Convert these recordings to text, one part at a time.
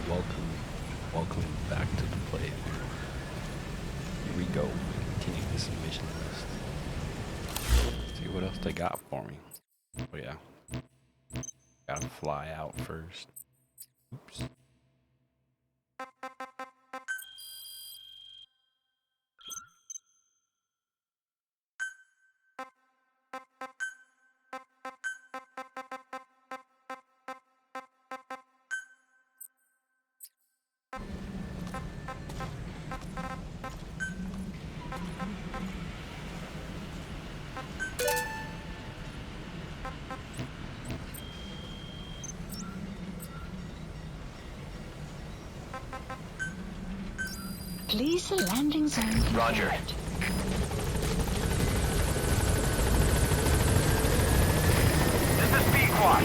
welcome, welcome back to the playthrough. Here we go. We continue this mission list. See what else they got for me. Oh yeah, gotta fly out first. Oops. Please, the landing zone confirmed. Roger. This is B-Quad.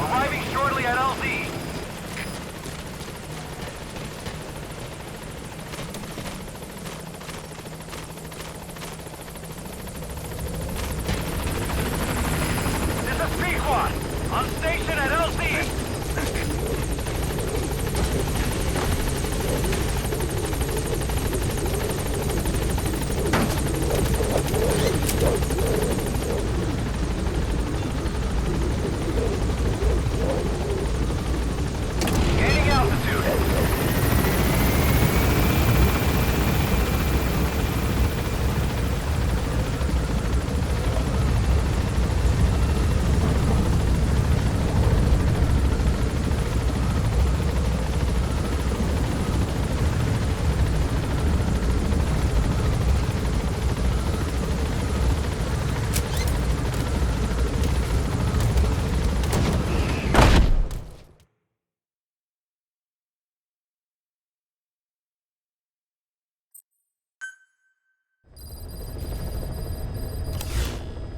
Arriving shortly at LZ. This is B-Quad. On station at LZ. Gaining altitude.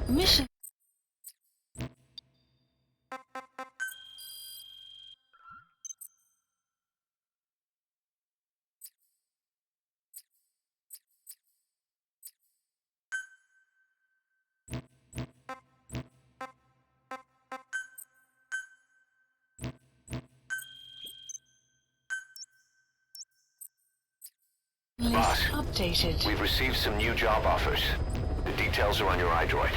Mission. Boss, List updated. we've received some new job offers. The details are on your iDroid.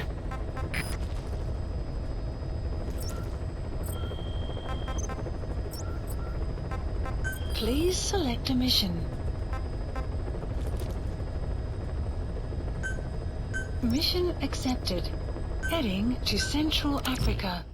Please select a mission. Mission accepted. Heading to Central Africa.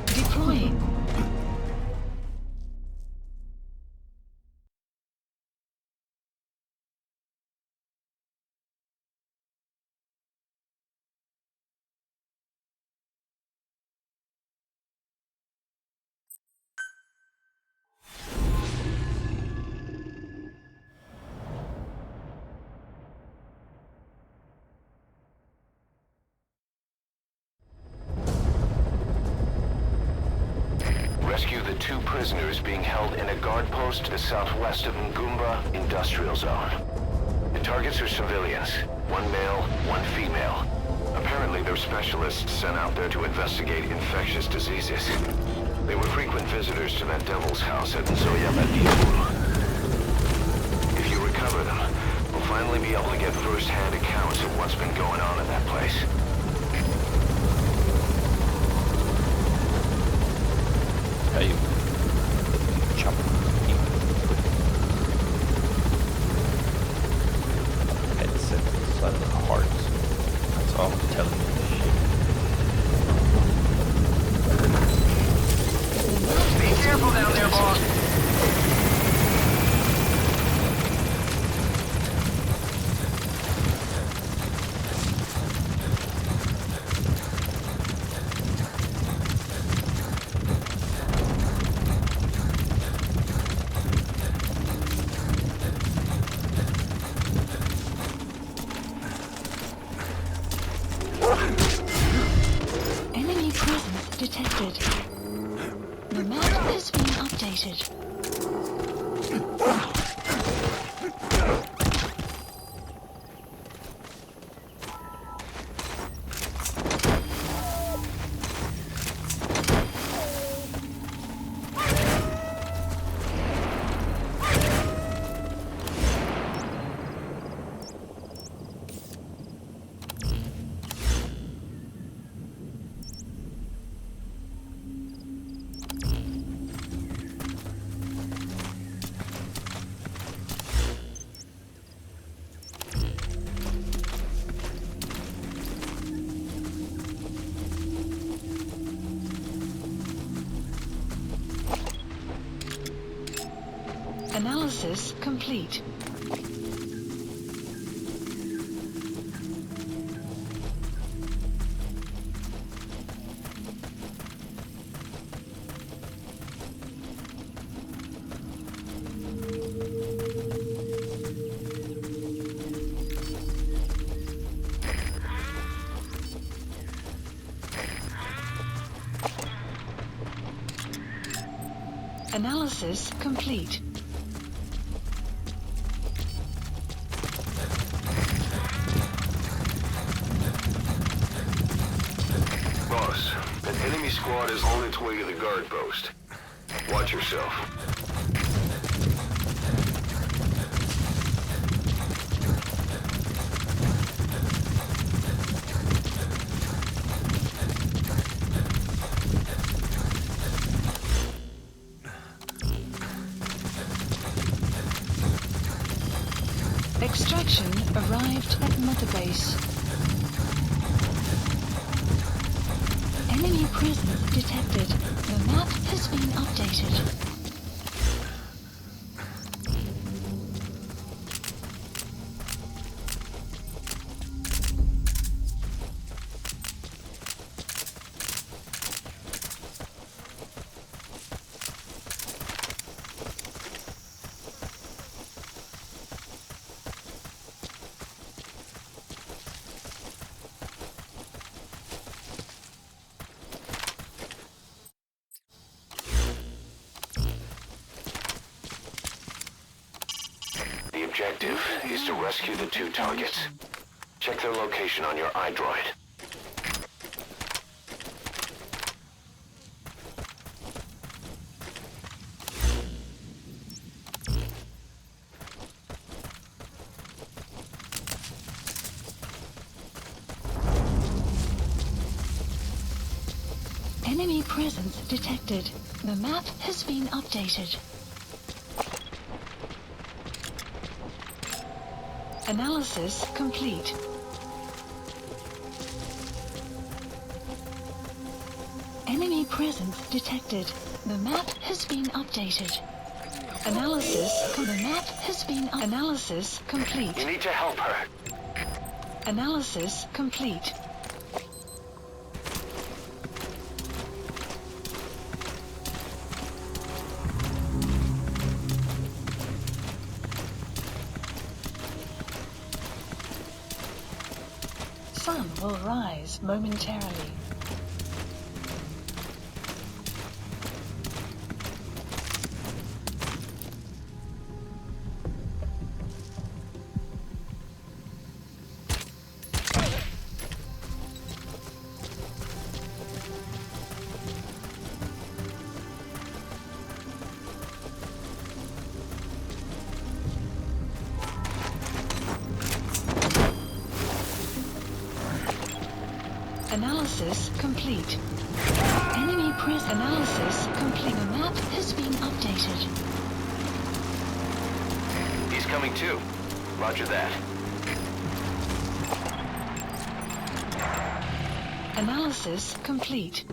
Deploying. Rescue the two prisoners being held in a guard post to the southwest of Ngumba Industrial Zone. The targets are civilians, one male, one female. Apparently they're specialists sent out there to investigate infectious diseases. They were frequent visitors to that devil's house at Nzoya Badiou. If you recover them, we'll finally be able to get first-hand accounts of what's been going on in that place. Hey, chop. Headset inside of the hearts. That's all I'm telling you. Shit. Be careful down there, boss. Enemy presence detected. The map has been updated. Analysis complete. Analysis complete. Boss, an enemy squad is on its way to the guard post. Watch yourself. Extraction arrived at Mother Base. Enemy presence detected. The map has been updated. The objective is to rescue the two targets. Check their location on your iDroid. Enemy presence detected. The map has been updated. Analysis complete. Enemy presence detected. The map has been updated. Analysis complete. You need to help her. Analysis complete. Sun will rise momentarily. Analysis complete. Enemy press analysis complete. The map has been updated. He's coming too. Roger that. Analysis complete.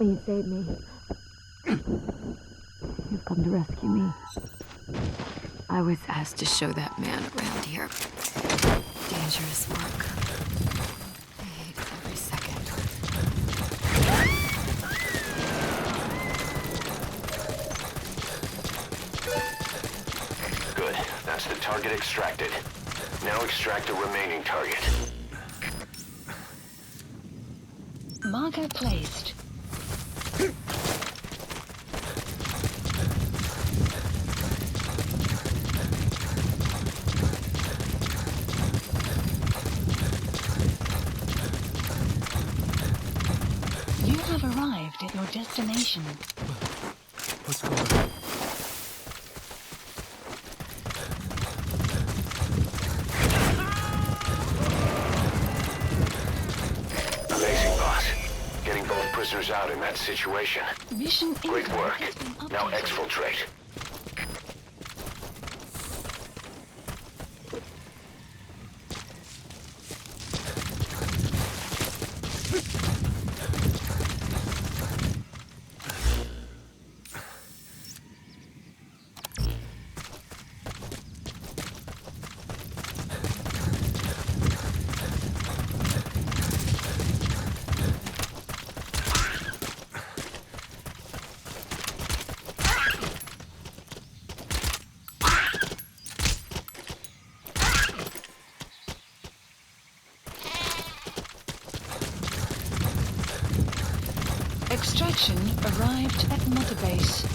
Please save me. You've come to rescue me. I was asked to show that man around here. Dangerous work. I hate every second. Good. That's the target extracted. Now extract the remaining target. Marker placed. You have arrived at your destination. What's going on? Amazing, boss. Getting both prisoners out in that situation. Mission Great info work. has been updated. Now exfiltrate. Extraction arrived at Mother Base.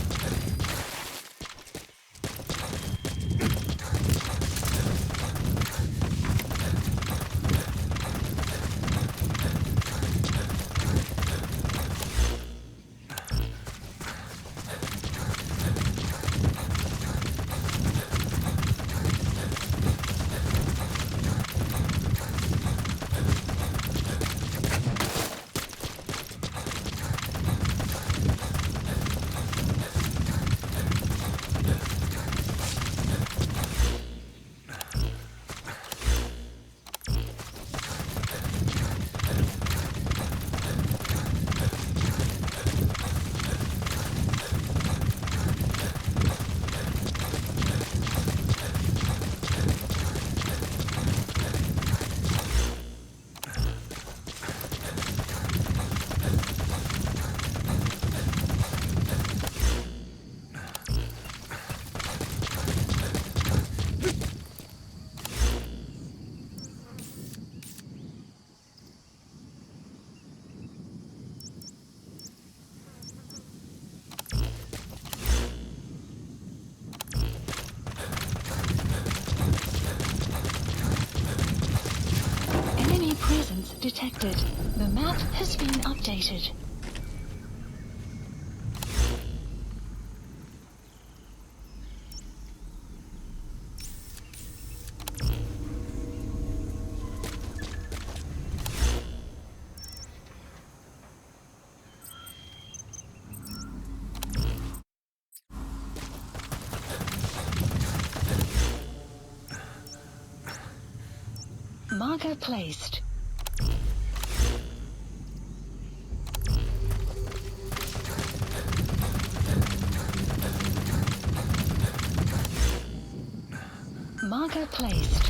Enemy presence detected. The map has been updated. Marker placed. Marker placed.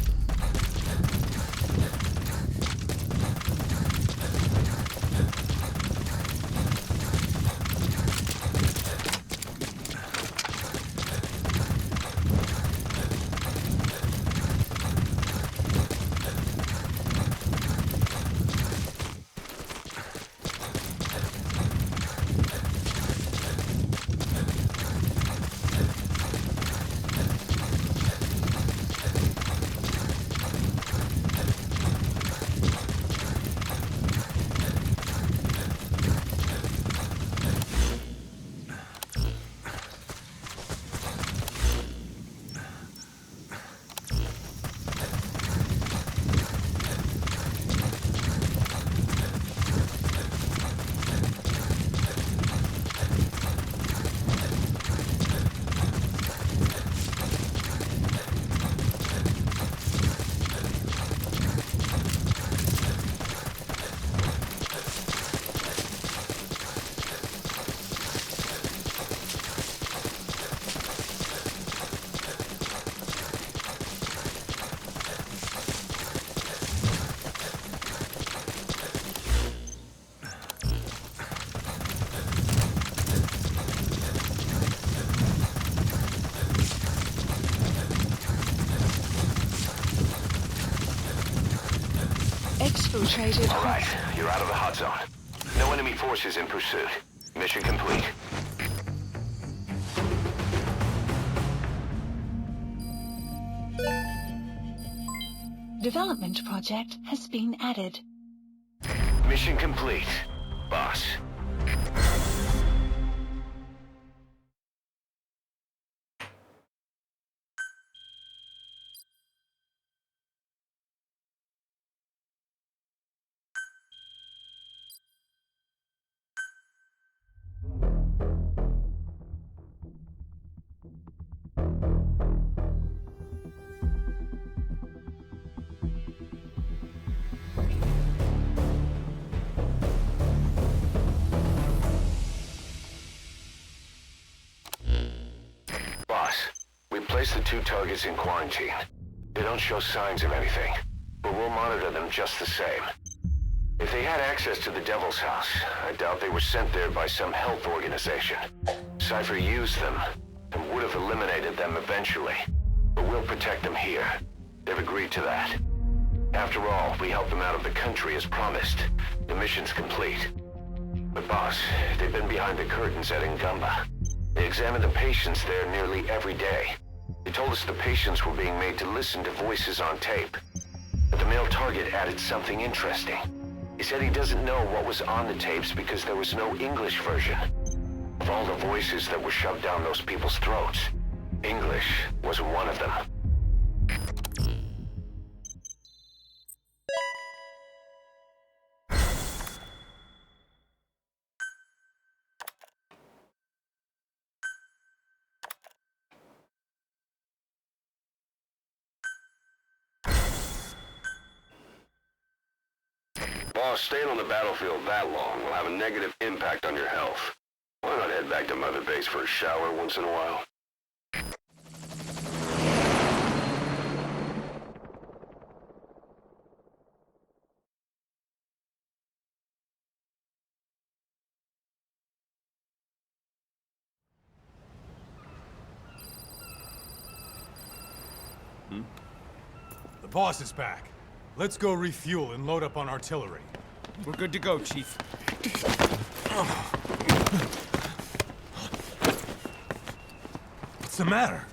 Exfiltrated. All right, you're out of the hot zone. No enemy forces in pursuit. Mission complete. Development project has been added. Mission complete, boss. Boss, we placed the 2 targets in quarantine. They don't show signs of anything, but we'll monitor them just the same. If they had access to the Devil's House, I doubt they were sent there by some health organization. Cypher used them, and would have eliminated them eventually. But we'll protect them here. They've agreed to that. After all, we helped them out of the country as promised. The mission's complete. But boss, they've been behind the curtains at Ngumba. They examined the patients there nearly every day. They told us the patients were being made to listen to voices on tape. But the male target added something interesting. He said he doesn't know what was on the tapes because there was no English version. Of all the voices that were shoved down those people's throats, English was one of them. Boss, staying on the battlefield that long will have a negative impact on your health. Why not head back to Mother Base for a shower once in a while? The boss is back. Let's go refuel and load up on artillery. We're good to go, Chief. What's the matter?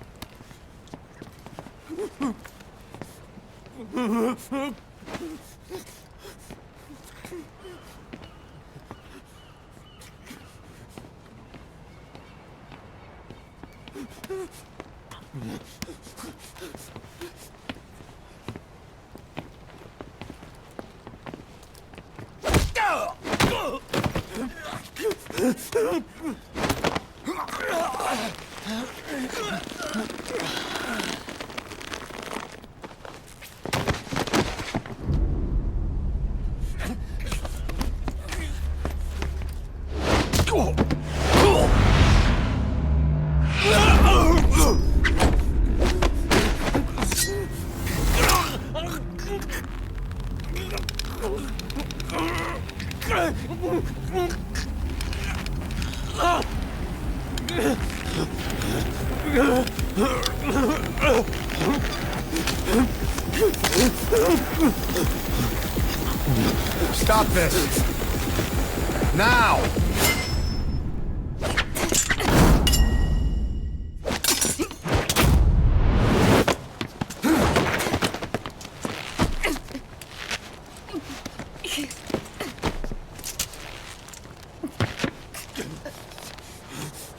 Stop this! Now!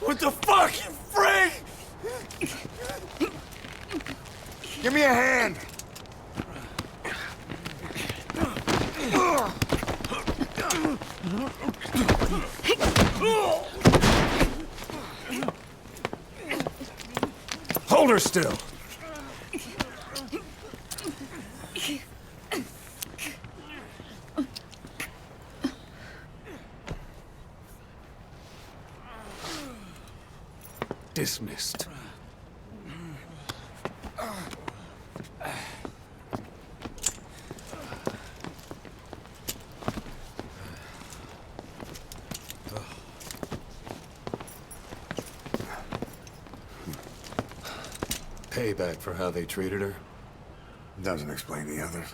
What the fuck, you freak? Give me a hand! Hold her still! Dismissed. Payback for how they treated her? Doesn't explain the others.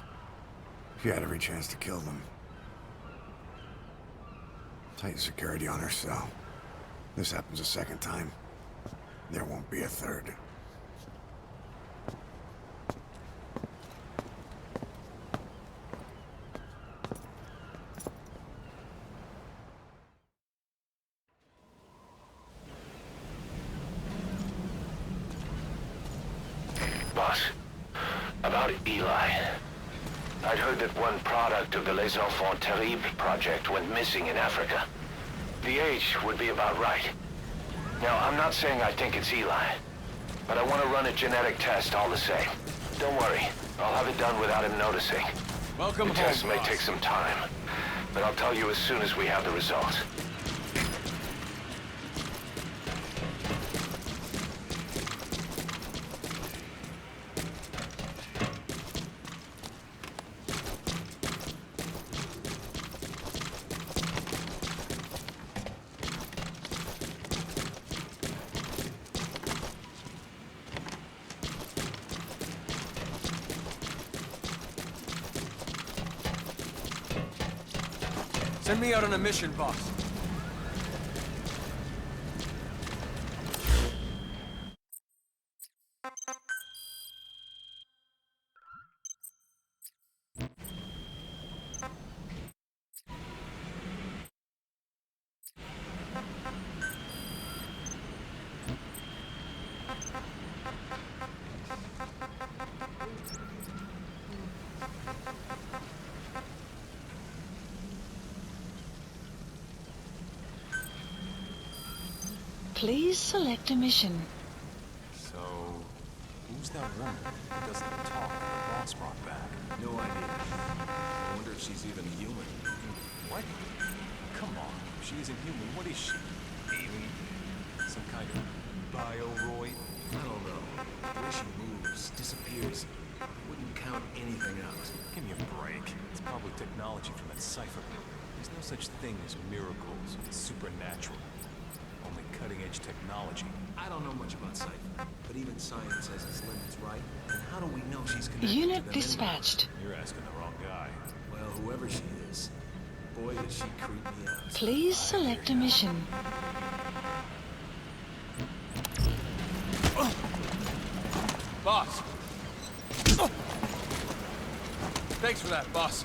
She had every chance to kill them. Tight security on her cell. This happens a second time. There won't be a third. Boss, about Eli. I'd heard that one product of the Les Enfants Terribles project went missing in Africa. The age would be about right. Now, I'm not saying I think it's Eli, but I want to run a genetic test all the same. Don't worry, I'll have it done without him noticing. Welcome The home, test may boss. take some time, but I'll tell you as soon as we have the results. Send me out on a mission, boss. Please select a mission. So, who's that woman who doesn't talk that the boss brought back? No idea. I wonder if she's even human. What? Come on, if she isn't human, what is she? Alien? Some kind of bioroid? I don't know. The way she moves, disappears, wouldn't count anything out. Give me a break. It's probably technology from that cipher. There's no such thing as miracles or the supernatural. Only cutting-edge technology. I don't know much about Cypher, but even science has its limits, right? And how do we know she's connected to Unit them dispatched. You're asking the wrong guy. anyway? Well, whoever she is, boy, does she creep me out. Please select a mission. Boss! Thanks for that, boss.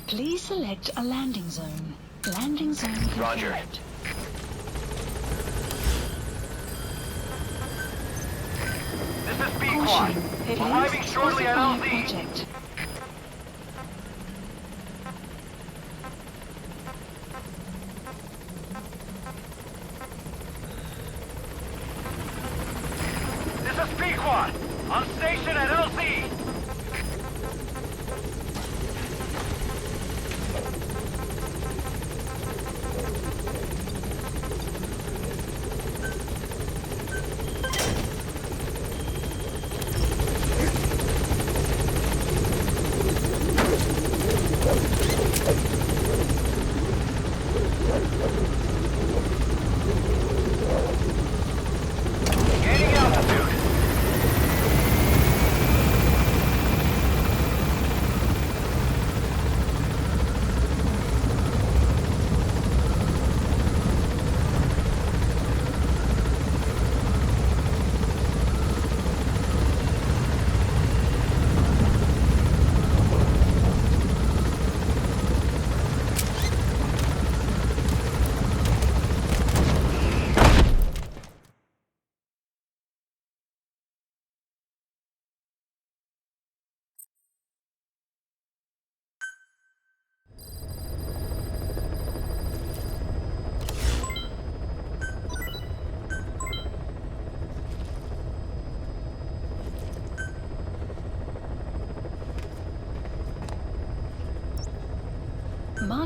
Please select a landing zone. Landing zone confirmed. Roger. This is B-Quad. Caution. It Arriving is shortly at classified LZ. project. This is B-Quad. On station at LZ. Gaining altitude.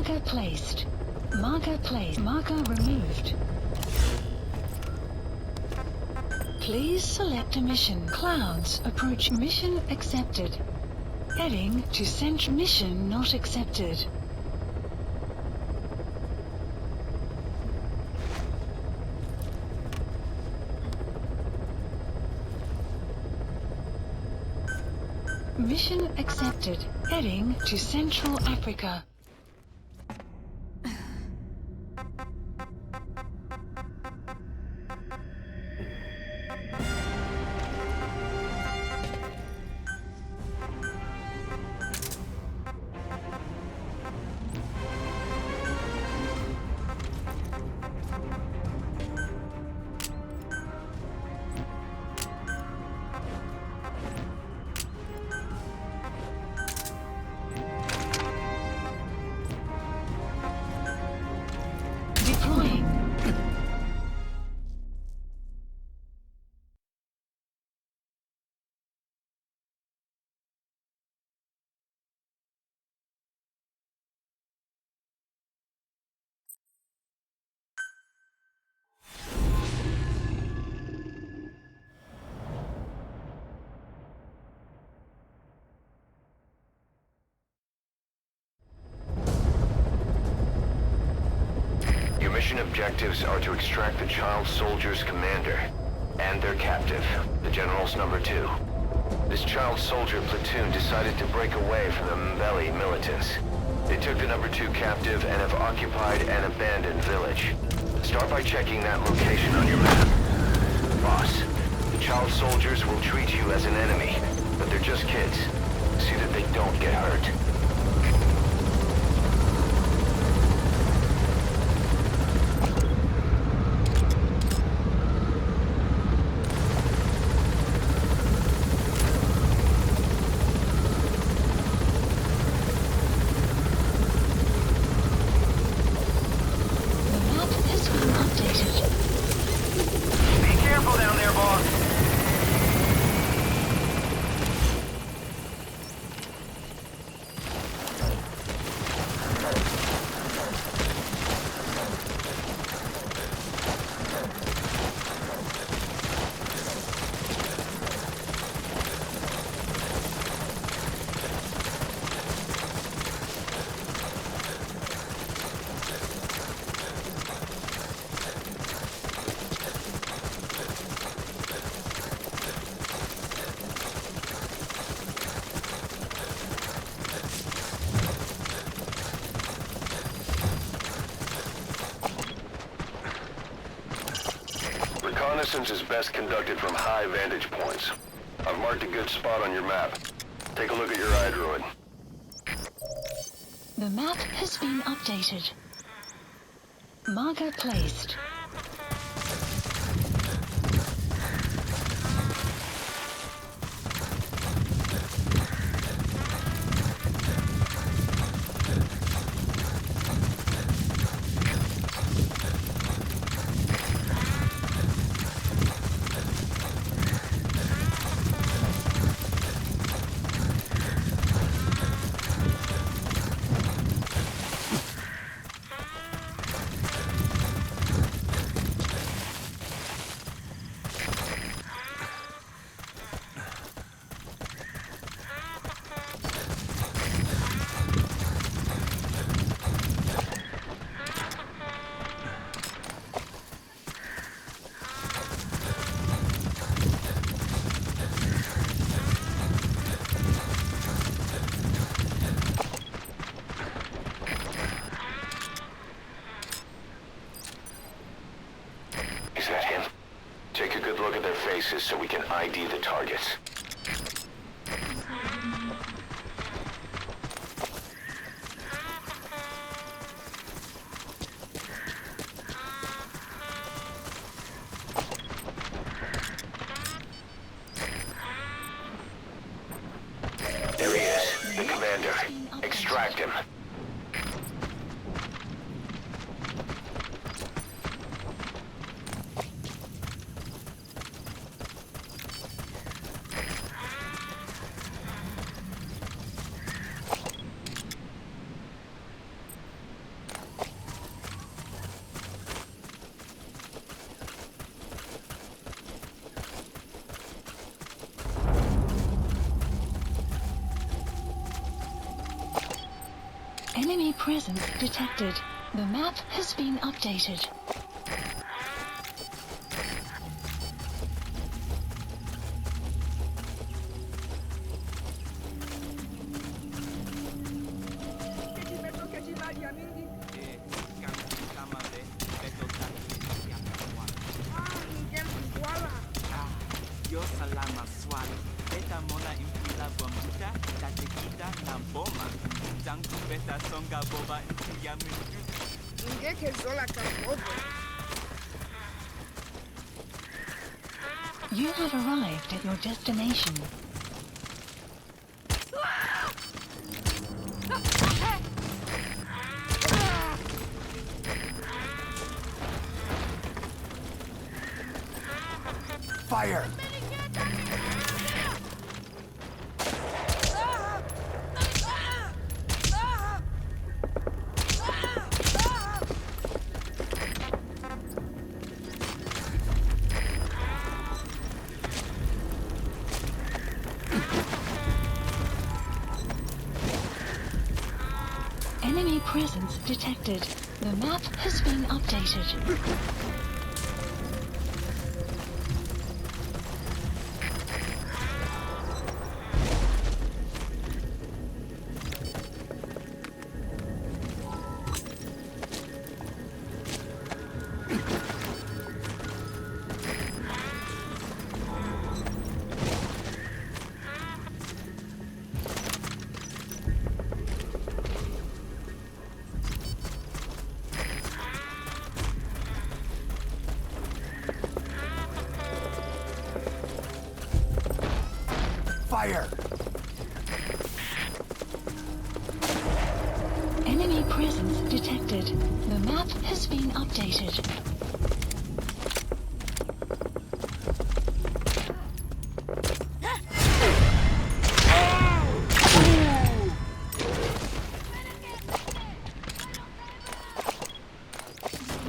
Marker placed. Marker placed. Marker removed. Please select a mission. Clouds approach. Mission accepted. Heading to Central. Mission not accepted. Mission accepted. Heading to Central Africa. Deploying. Your mission objectives are to extract the child soldier's commander and their captive, the General's number 2. This child soldier platoon decided to break away from the Mbeli militants. They took the number 2 captive and have occupied an abandoned village. Start by checking that location on your map. Boss, the child soldiers will treat you as an enemy, but they're just kids. See that they don't get hurt. The map has been updated. Be careful down there, boss. Reconnaissance is best conducted from high vantage points. I've marked a good spot on your map. Take a look at your iDroid. The map has been updated. Marker placed. Is that him? Take a good look at their faces so we can ID the targets. There he is, the commander. Extract him. Enemy presence detected. The map has been updated. You have arrived at your destination. Fire! Enemy presence detected. The map has been updated. Fire! Enemy presence detected. The map has been updated.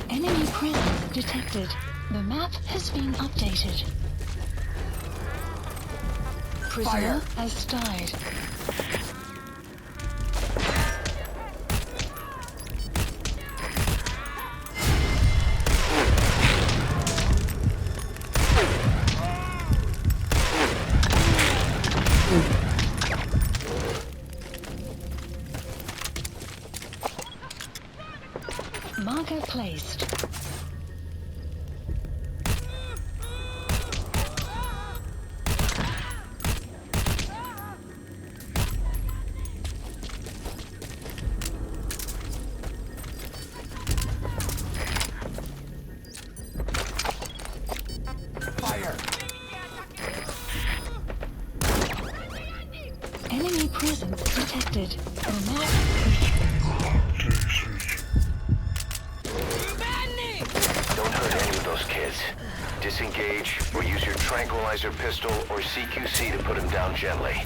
Enemy presence detected. The map has been updated. Prisoner has died. Marker placed. Fire! Enemy presence detected. The map. Don't hurt any of those kids. Disengage, or use your tranquilizer pistol or CQC to put them down gently.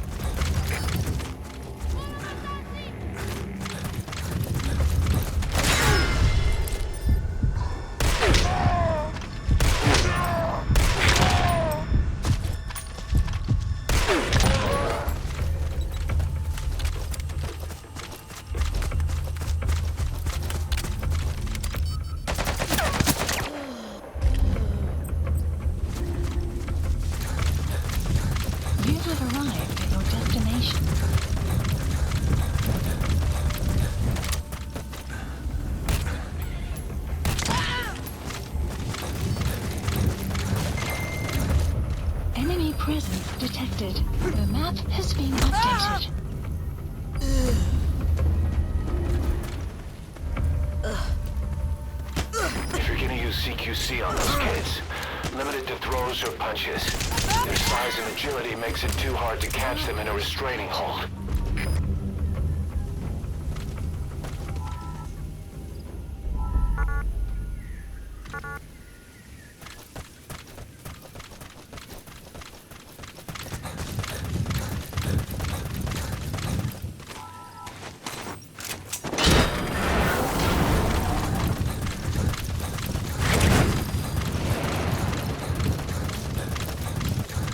You have arrived at your destination. Enemy presence detected. The map has been updated. If you're gonna use CQC on those kids, limit it to throws or punches. Their size and agility makes it too hard to catch them in a restraining hold.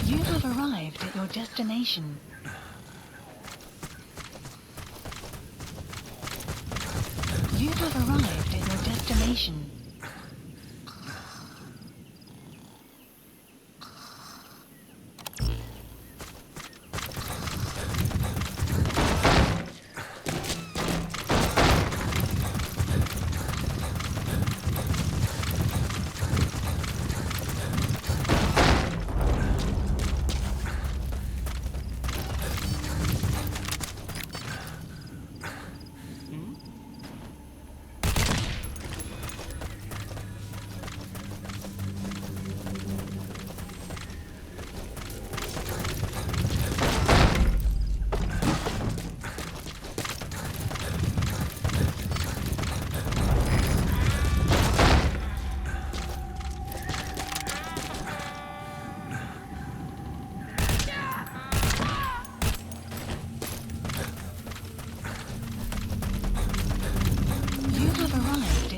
You have arrived at your destination. have arrived at your destination.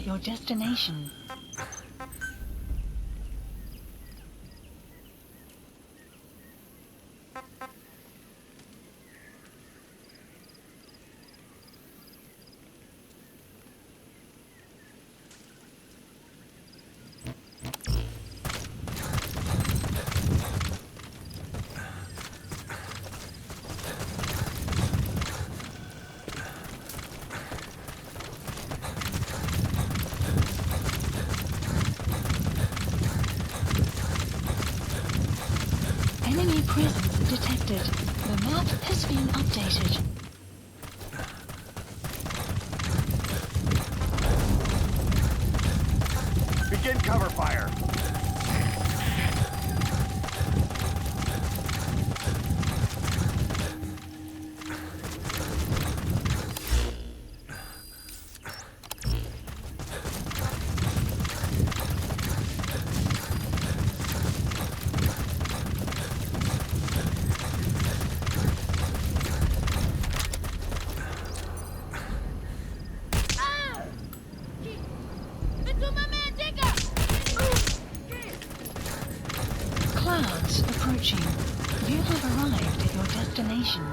Your destination. Enemy presence detected. The map has been updated. Begin cover fire. Clouds approaching. You have arrived at your destination.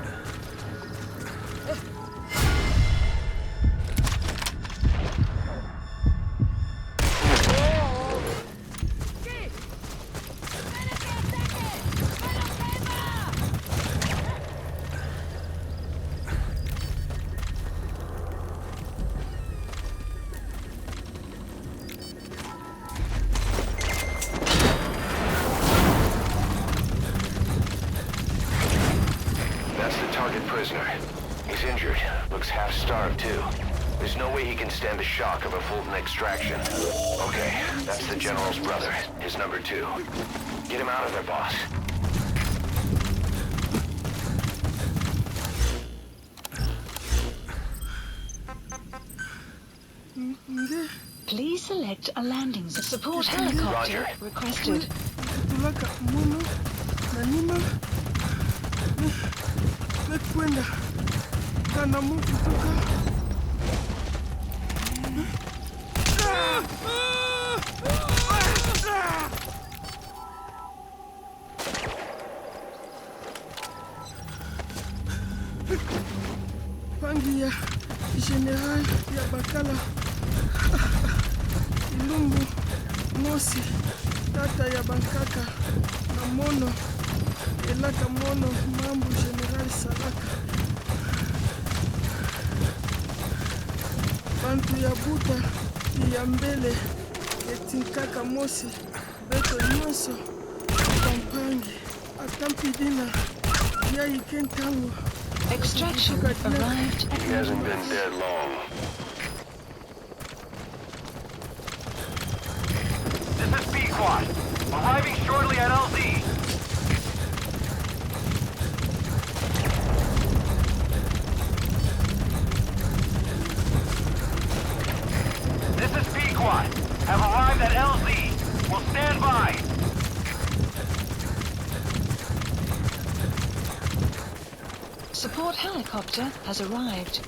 Prisoner. He's injured. Looks half-starved, too. There's no way he can stand the shock of a Fulton extraction. Okay, that's the General's brother, his number 2. Get him out of there, boss. Please select a landing support helicopter Roger. requested. Kwenda kana mtu kutoka pangi ya General ya Bakala Ilungu Mosi tata ya Bankaka na Mono Elaka Mono Mambo General Salaka Bantu ya Buta ya mbele Etinkaka Mosi Beto Nyoso Kampangi Atampidina ya Ikentango. Extraction arrived at He hasn't been dead long. This is B-Quad. Arriving shortly at LZ. This is B-Quad. Have arrived at LZ. Will stand by. Support helicopter has arrived.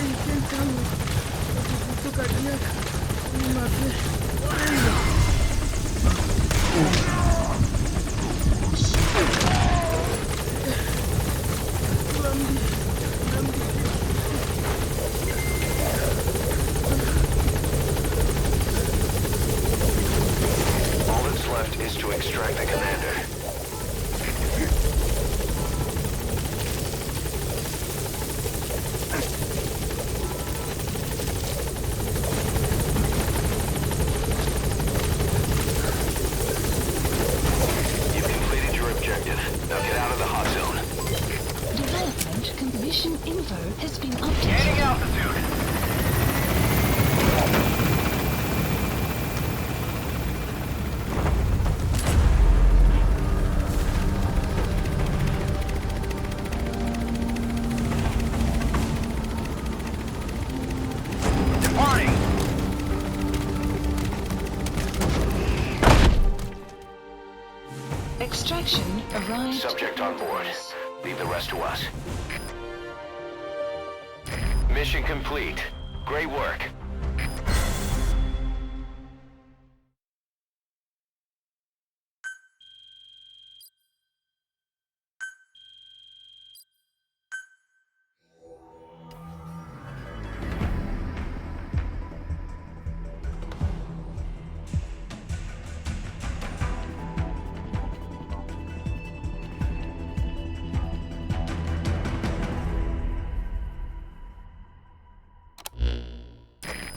you can't tell me what if you took a drink in my face. All that's left is to extract the commander. You've completed your objective. Now get out of the hot zone. Development mission info has been updated. Gaining altitude. Departing. Extraction arrived. Subject on board. Leave the rest to us. Mission complete. Great work.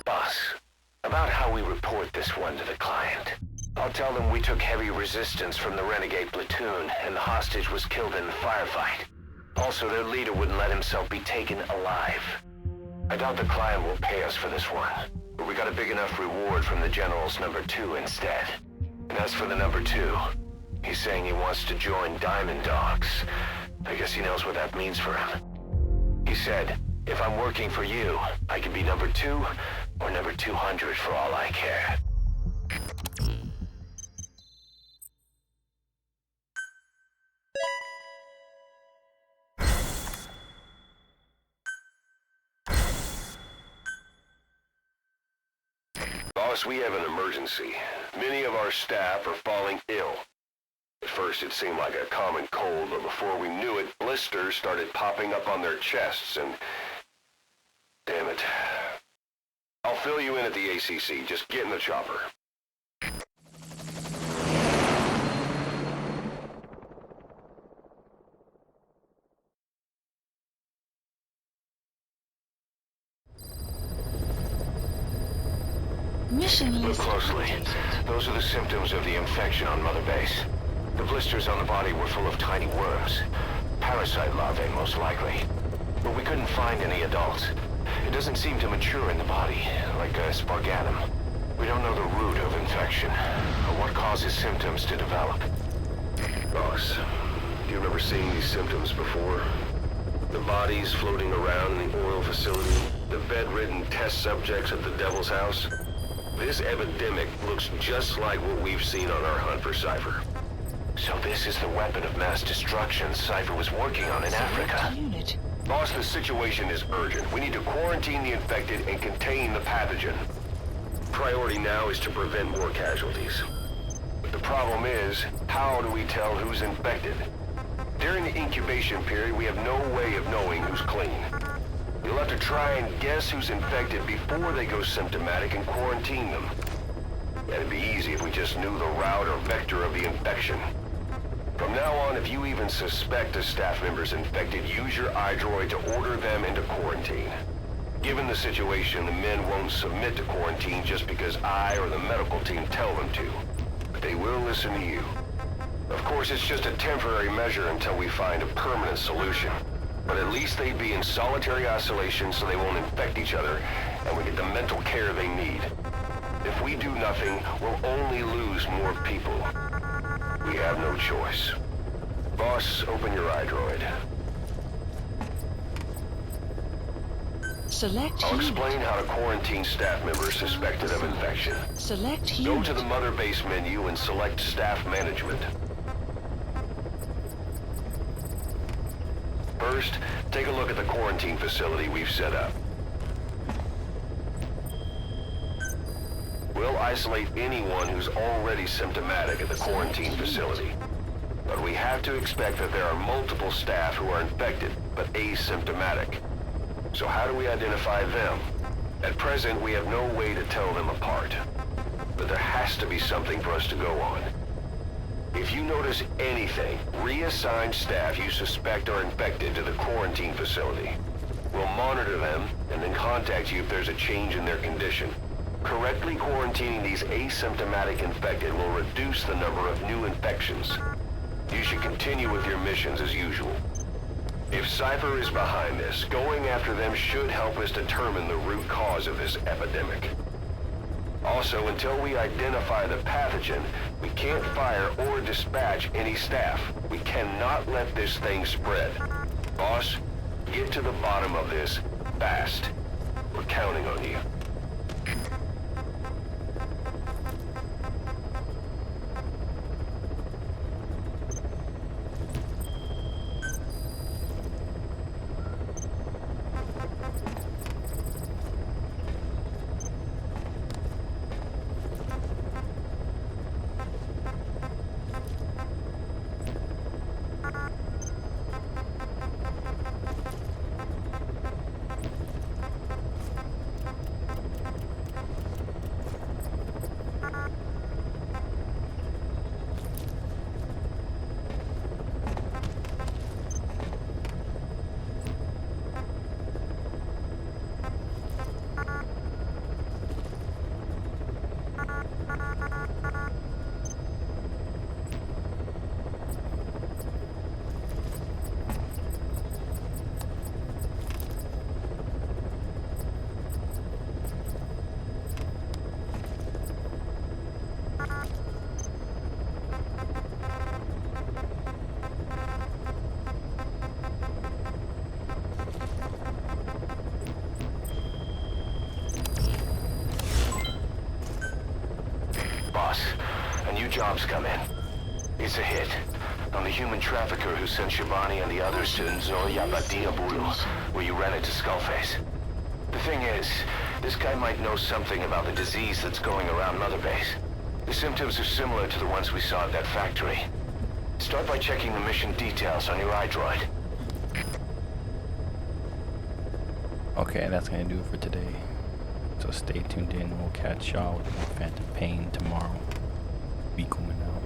Boss, about how we report this one to the client. I'll tell them we took heavy resistance from the renegade platoon and the hostage was killed in the firefight. Also, their leader wouldn't let himself be taken alive. I doubt the client will pay us for this one, but we got a big enough reward from the General's number 2 instead. And as for the number 2, he's saying he wants to join Diamond Dogs. I guess he knows what that means for him. He said, if I'm working for you, I can be number 2 or number 200 for all I care. Boss, we have an emergency. Many of our staff are falling ill. At first it seemed like a common cold, but before we knew it, blisters started popping up on their chests and... Damn it. I'll fill you in at the ACC. Just get in the chopper. Mission Look list closely. updated. Those are the symptoms of the infection on Mother Base. The blisters on the body were full of tiny worms. Parasite larvae, most likely. But we couldn't find any adults. It doesn't seem to mature in the body, like a spargatum. We don't know the root of infection, or what causes symptoms to develop. Boss, do you remember seeing these symptoms before? The bodies floating around in the oil facility, the bedridden test subjects at the Devil's House. This epidemic looks just like what we've seen on our hunt for Cypher. So this is the weapon of mass destruction Cypher was working on in Africa. Unit. Boss, the situation is urgent. We need to quarantine the infected and contain the pathogen. Priority now is to prevent more casualties. But the problem is, how do we tell who's infected? During the incubation period, we have no way of knowing who's clean. You'll have to try and guess who's infected before they go symptomatic and quarantine them. It'd be easy if we just knew the route or vector of the infection. From now on, if you even suspect a staff member's infected, use your iDroid to order them into quarantine. Given the situation, the men won't submit to quarantine just because I or the medical team tell them to. But they will listen to you. Of course, it's just a temporary measure until we find a permanent solution. But at least they'd be in solitary isolation so they won't infect each other, and we get the mental care they need. If we do nothing, we'll only lose more people. We have no choice. Boss, open your iDroid. Select I'll unit. explain how to quarantine staff members suspected of infection. Select Go unit. to the Mother Base menu and select Staff Management. First, take a look at the quarantine facility we've set up. We'll isolate anyone who's already symptomatic at the quarantine facility. But we have to expect that there are multiple staff who are infected, but asymptomatic. So how do we identify them? At present, we have no way to tell them apart. But there has to be something for us to go on. If you notice anything, reassign staff you suspect are infected to the quarantine facility. We'll monitor them and then contact you if there's a change in their condition. Correctly quarantining these asymptomatic infected will reduce the number of new infections. You should continue with your missions as usual. If Cypher is behind this, going after them should help us determine the root cause of this epidemic. Also, until we identify the pathogen, we can't fire or dispatch any staff. We cannot let this thing spread. Boss, get to the bottom of this fast. We're counting on you. A new job's come in. It's a hit. On the human trafficker who sent Shabani and the others to Nzoya Badiabulu, where you ran into Skullface. The thing is, this guy might know something about the disease that's going around Mother Base. The symptoms are similar to the ones we saw at that factory. Start by checking the mission details on your iDroid. Okay, that's gonna do it for today. So stay tuned in. We'll catch y'all with more Phantom Pain tomorrow. Be coming out.